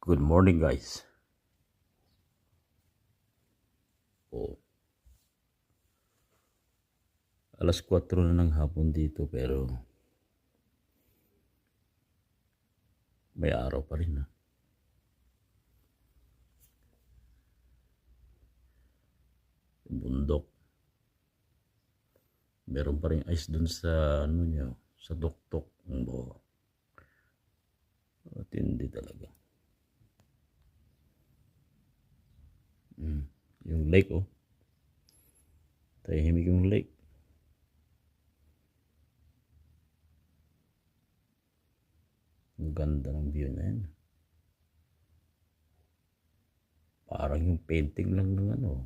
Good morning, guys. Oh, alas 4 na ng hapon dito pero may araw pa rin. Bundok. Meron pa rin ice dun sa sa tuktok. Matindi talaga. Yung lake, oh. Tahimik yung lake. Ang ganda ng view na yan. Parang yung painting lang ng ano.